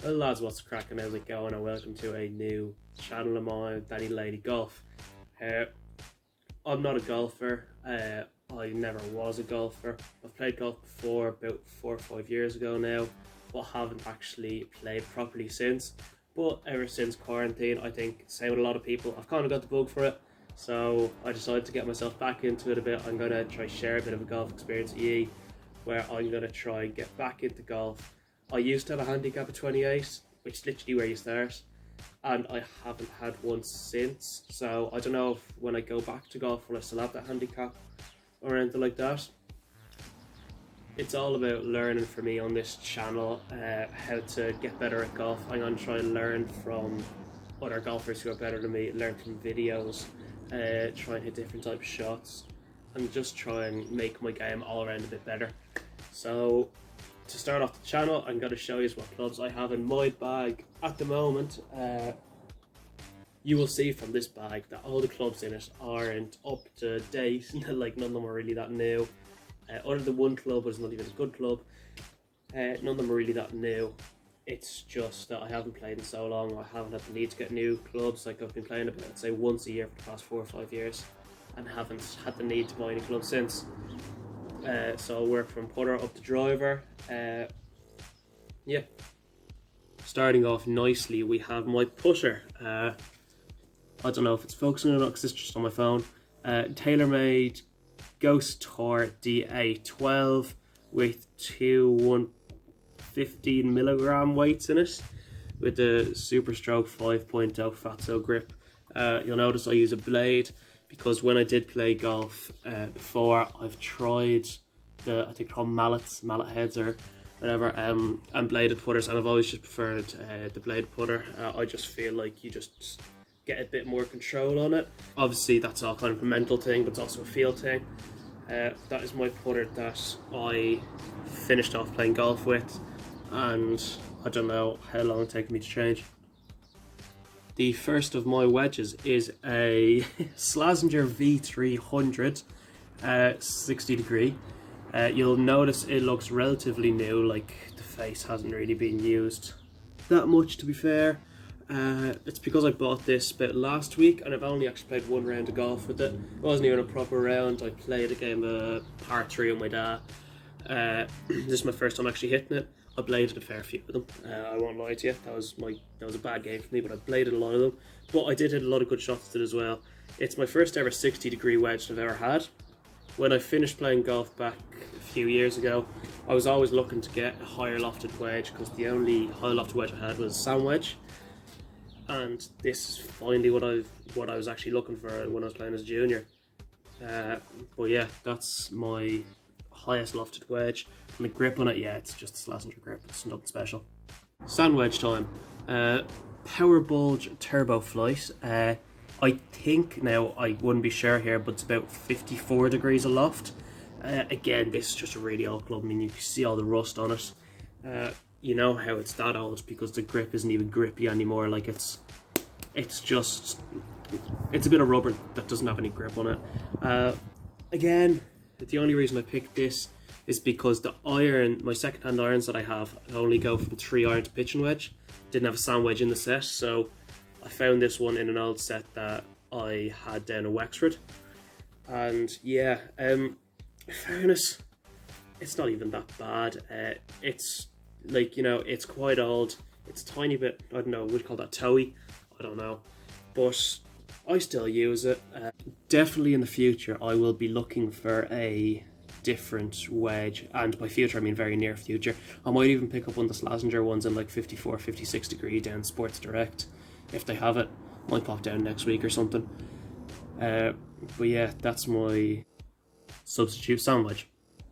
Well, lads, what's cracking? How's it going? And welcome to a new channel of mine, Danny Lady Golf. I'm not a golfer. I never was a golfer. I've played golf before, about 4 or 5 years ago now, but haven't actually played properly since. But ever since quarantine, I think, same with a lot of people, I've kind of got the bug for it. So I decided to get myself back into it a bit. I'm going to try share a bit of a golf experience with you, where I'm going to try and get back into golf. I used to have a handicap of 28, which is literally where you start, and I haven't had one since. So I don't know if when I go back to golf will I still have that handicap or anything like that. It's all about learning for me on this channel, how to get better at golf. I'm going to try and learn from other golfers who are better than me, learn from videos, try and hit different types of shots, and just try and make my game all around a bit better. So to start off the channel, I'm going to show you what clubs I have in my bag at the moment. You will see from this bag that all the clubs in it aren't up to date, like none of them are really that new. Other than one club, which is not even a good club, none of them are really that new. It's just that I haven't played in so long, I haven't had the need to get new clubs. Like I've been playing about, I'd say, once a year for the past 4 or 5 years, and haven't had the need to buy any clubs since. So I work from putter up to driver. Yeah. Starting off nicely, we have my putter. I don't know if it's focusing or not because it's just on my phone. Taylormade Ghost Tour DA12 with two 115 milligram weights in it, with the Super Stroke 5.0 Fatso grip. You'll notice I use a blade, because when I did play golf before, I've tried I think they're called mallet heads or whatever, and bladed putters, and I've always just preferred the blade putter. I just feel like you just get a bit more control on it. Obviously that's all kind of a mental thing, but it's also a feel thing. That is my putter that I finished off playing golf with, and I don't know how long it's taken me to change. The first of my wedges is a Slazenger V300 60 degree. You'll notice it looks relatively new, like the face hasn't really been used that much, to be fair. It's because I bought this about last week and I've only actually played one round of golf with it. It wasn't even a proper round. I played a game of par 3 with my dad. This is my first time actually hitting it. I bladed a fair few of them. I won't lie to you. That was a bad game for me, but I bladed a lot of them. But I did hit a lot of good shots with it as well. It's my first ever 60 degree wedge I've ever had. When I finished playing golf back a few years ago, I was always looking to get a higher lofted wedge, because the only high lofted wedge I had was a sand wedge. And this is finally what I was actually looking for when I was playing as a junior. But yeah, that's my highest lofted wedge. And the grip on it, yeah, it's just a Slazenger grip. It's nothing special. Sand wedge time. Power Bulge Turbo Flight. I think, now I wouldn't be sure here, but it's about 54 degrees aloft. Again, this is just a really old club. I mean, you can see all the rust on it. You know how it's that old because the grip isn't even grippy anymore. Like it's a bit of rubber that doesn't have any grip on it. Again, the only reason I picked this is because the iron, my second-hand irons that I have, only go from 3 iron to pitching wedge. Didn't have a sand wedge in the set, so I found this one in an old set that I had down in Wexford. And yeah, in fairness, it's not even that bad. It's like, you know, it's quite old. It's a tiny bit, I don't know, would you call that towy? I don't know. But I still use it. Definitely in the future, I will be looking for a different wedge, and by future I mean very near future. I might even pick up one of the Slazenger ones in like 54, 56 degree down Sports Direct if they have it. Might pop down next week or something. But yeah, that's my substitute sand wedge.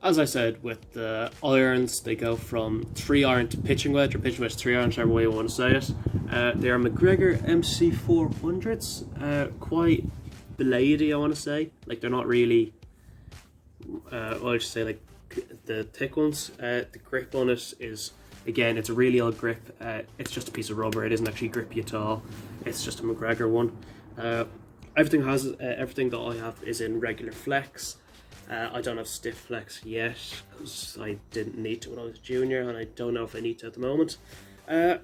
As I said, with the irons, they go from 3 iron to pitching wedge, or pitching wedge to 3 iron, whichever way you want to say it. They are McGregor MC400s, quite bladey, I want to say. Like, they're not really, I would say, like the thick ones. The grip on it is, again, it's a really old grip. It's just a piece of rubber. It isn't actually grippy at all. It's just a McGregor one. Everything that I have is in regular flex. I don't have stiff flex yet because I didn't need to when I was a junior, and I don't know if I need to at the moment. Uh,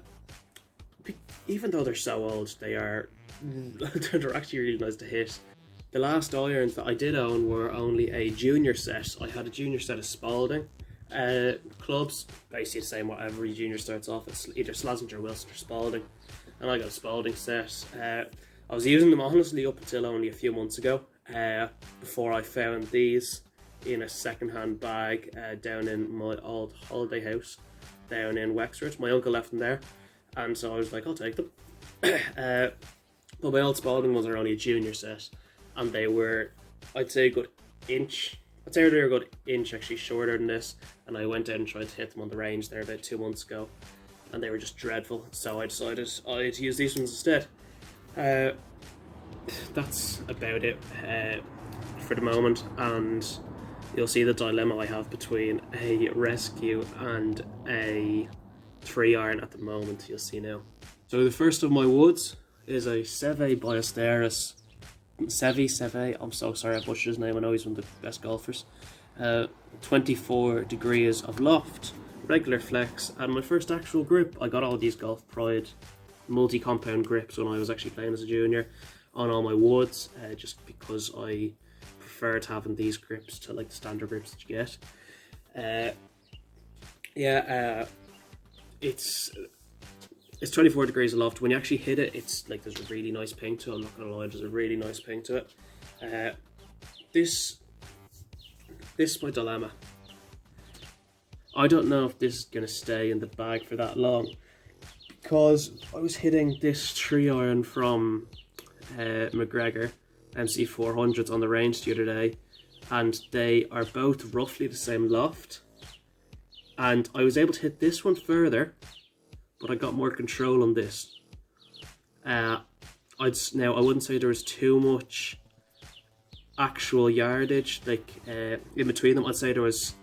Even though they're so old, they're actually really nice to hit. The last irons that I did own were only a junior set. I had a junior set of Spalding clubs, basically the same what every junior starts off. It's either Slazenger, Wilson or Spalding, and I got a Spalding set. I was using them honestly up until only a few months ago, before I found these in a second-hand bag down in my old holiday house down in Wexford. My uncle left them there, and so I was like, I'll take them. But my old Spalding ones are only a junior set, and they were, I'd say, a good inch. I'd say they were a good inch actually shorter than this, and I went out and tried to hit them on the range there about 2 months ago, and they were just dreadful, so I decided I'd use these ones instead. That's about it for the moment, and you'll see the dilemma I have between a rescue and a 3-iron at the moment. You'll see now. So the first of my woods is a Seve Ballesteros. Seve, I'm so sorry I butchered his name, I know he's one of the best golfers. 24 degrees of loft, regular flex, and my first actual grip. I got all these Golf Pride multi-compound grips when I was actually playing as a junior on all my woods, just because I preferred having these grips to like the standard grips that you get. It's 24 degrees aloft. When you actually hit it, it's like there's a really nice ping to it. I'm not gonna lie, there's a really nice ping to it. This is my dilemma. I don't know if this is gonna stay in the bag for that long, because I was hitting this 3-iron from McGregor MC400s on the range the other day, and they are both roughly the same loft, and I was able to hit this one further, but I got more control on this. I wouldn't say there was too much actual yardage like in between them. I'd say there was,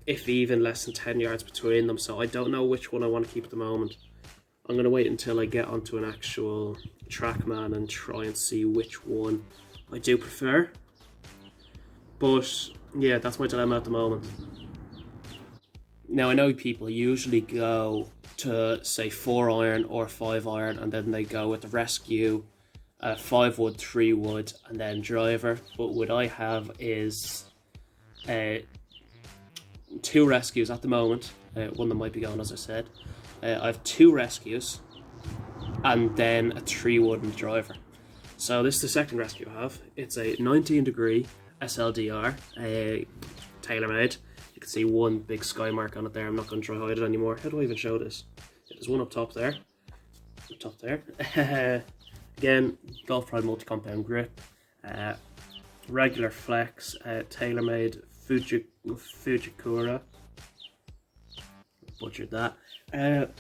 if even, less than 10 yards between them, so I don't know which one I want to keep at the moment. I'm going to wait until I get onto an actual TrackMan and try and see which one I do prefer. But yeah, that's my dilemma at the moment. Now I know people usually go to say 4-iron or 5-iron, and then they go with the rescue, 5-wood, 3-wood, and then driver. But what I have is 2 rescues at the moment. One that might be gone, as I said. I have 2 rescues, and then a 3-wood and driver. So this is the second rescue I have. It's a 19 degree SLDR, a Taylormade. You can see one big sky mark on it there. I'm not going to try hide it anymore. How do I even show this? There's one up top there. Up top there. Again, Golf Pride multi-compound grip. Regular flex. Taylormade Fujikura. Butchered that.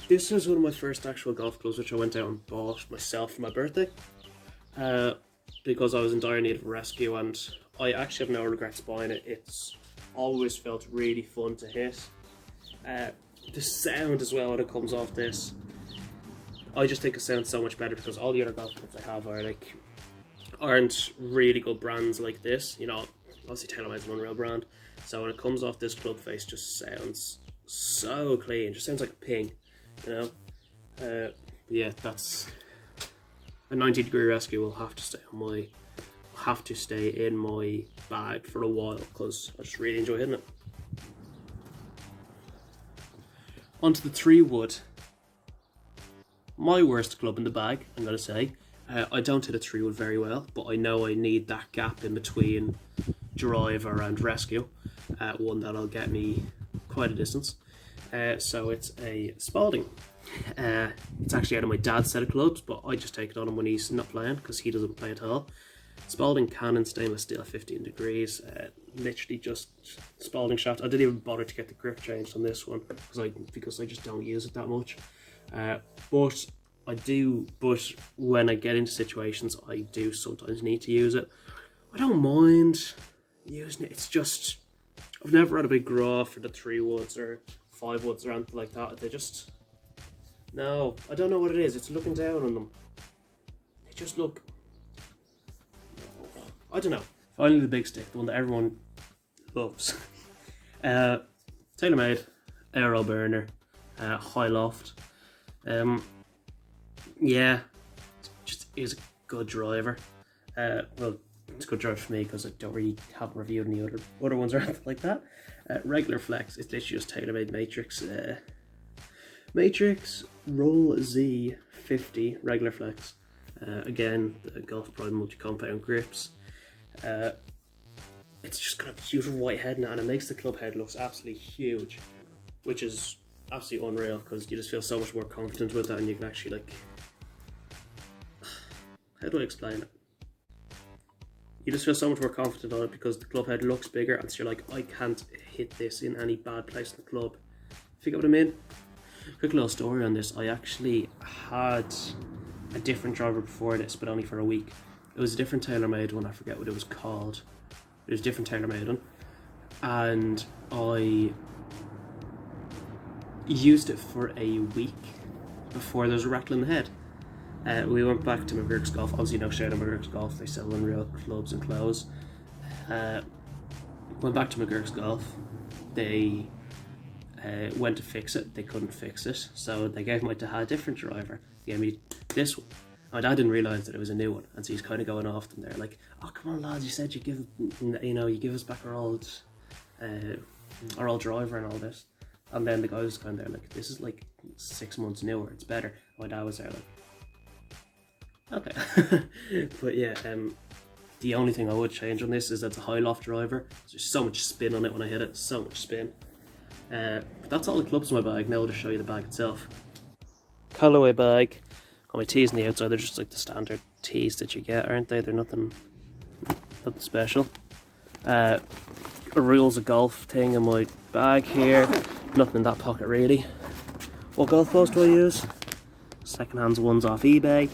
This is one of my first actual golf clubs, which I went out and bought myself for my birthday. Because I was in dire need of a rescue, and I actually have no regrets buying it. It's always felt really fun to hit. The sound as well when it comes off this, I just think it sounds so much better, because all the other golf clubs I have aren't really good brands like this. You know, obviously Taylormade's an unreal brand, so when it comes off this club face, just sounds so clean. Just sounds like a ping, you know. Yeah, that's a 90 degree rescue. Will have to stay in my bag for a while, because I just really enjoy hitting it. Onto the 3-wood. My worst club in the bag, I'm going to say. I don't hit a 3-wood very well, but I know I need that gap in between driver and rescue. One that'll get me quite a distance. So it's a Spalding. It's actually out of my dad's set of clubs, but I just take it on him when he's not playing, because he doesn't play at all. Spalding Cannon stainless steel, 15 degrees. Literally just Spalding shaft. I didn't even bother to get the grip changed on this one, because I just don't use it that much. But when I get into situations, I do sometimes need to use it. I don't mind using it. It's just, I've never had a big grow for the 3-woods or 5-woods or anything like that. They just, no, I don't know what it is. It's looking down on them. They just look, I don't know. Finally the big stick, the one that everyone loves. Taylormade Aeroburner, high loft. Yeah, just is a good driver. Well, it's a good driver for me because I don't really haven't reviewed any other ones or anything like that. Regular flex, it's literally just Taylormade Matrix Roll Z 50 regular flex. Again, the Golf Pride multi-compound grips. It's just got a beautiful white head now, and it makes the club head looks absolutely huge, which is absolutely unreal because you just feel so much more confident with that, and you can actually, like, how do I explain it? You just feel so much more confident on it because the club head looks bigger, and so you're like, I can't hit this in any bad place in the club. If you get what I mean? Quick little story on this. I actually had a different driver before this, but only for a week. It was a different Taylormade one, I forget what it was called. It was a different Taylormade one. And I used it for a week before there was a rattle in the head. We went back to McGurk's Golf. Obviously, no shade on McGurk's Golf. They sell unreal clubs and clothes. Went back to McGurk's Golf. They went to fix it. They couldn't fix it, so they gave my dad a different driver. They gave me this one. My dad didn't realise that it was a new one, and so he's kind of going off them there, like, "Oh, come on, lads! You said you give us back our old driver and all this." And then the guy was kind of there, like, "This is like 6 months newer. It's better." My dad was there, like, "Okay." But yeah, the only thing I would change on this is that it's a high loft driver. There's so much spin on it when I hit it, so much spin. But that's all the clubs in my bag. Now I'll just show you the bag itself. Callaway bag. Got my tees on the outside. They're just like the standard tees that you get, aren't they? They're nothing special. Rules of golf thing in my bag here. Nothing in that pocket really. What golf balls do I use? Second-hand ones off eBay.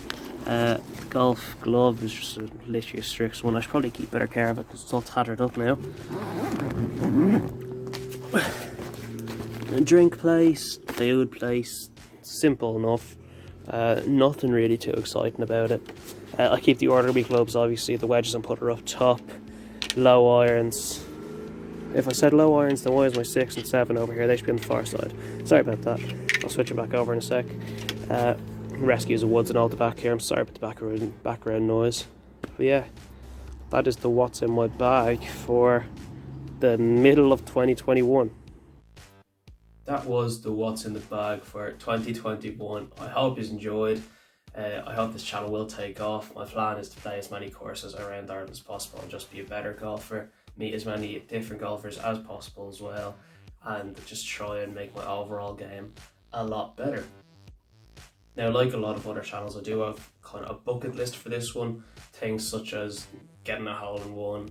Golf glove is just literally a Strix one. I should probably keep better care of it because it's all tattered up now. A drink place, food place, simple enough. Nothing really too exciting about it. I keep the orderly clubs, obviously, the wedges and putter up top, low irons. If I said low irons, then why is my 6 and 7 over here? They should be on the far side. Sorry about that. I'll switch it back over in a sec. Rescues of woods and all the back here. I'm sorry about the background noise. But yeah, that is the what's in my bag for the middle of 2021. That was the what's in the bag for 2021. I hope you enjoyed. I hope this channel will take off. My plan is to play as many courses around Ireland as possible and just be a better golfer, meet as many different golfers as possible as well, and just try and make my overall game a lot better. Now, like a lot of other channels, I do have kind of a bucket list for this one. Things such as getting a hole-in-one,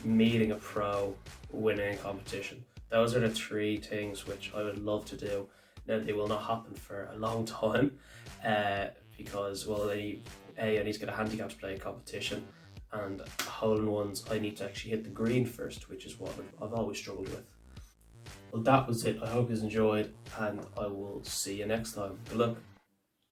meeting a pro, winning a competition. Those are the 3 things which I would love to do. Now, they will not happen for a long time because, well, I need to get a handicap to play a competition, and hole-in-ones, I need to actually hit the green first, which is what I've always struggled with. Well, that was it. I hope you enjoyed, and I will see you next time. Good luck.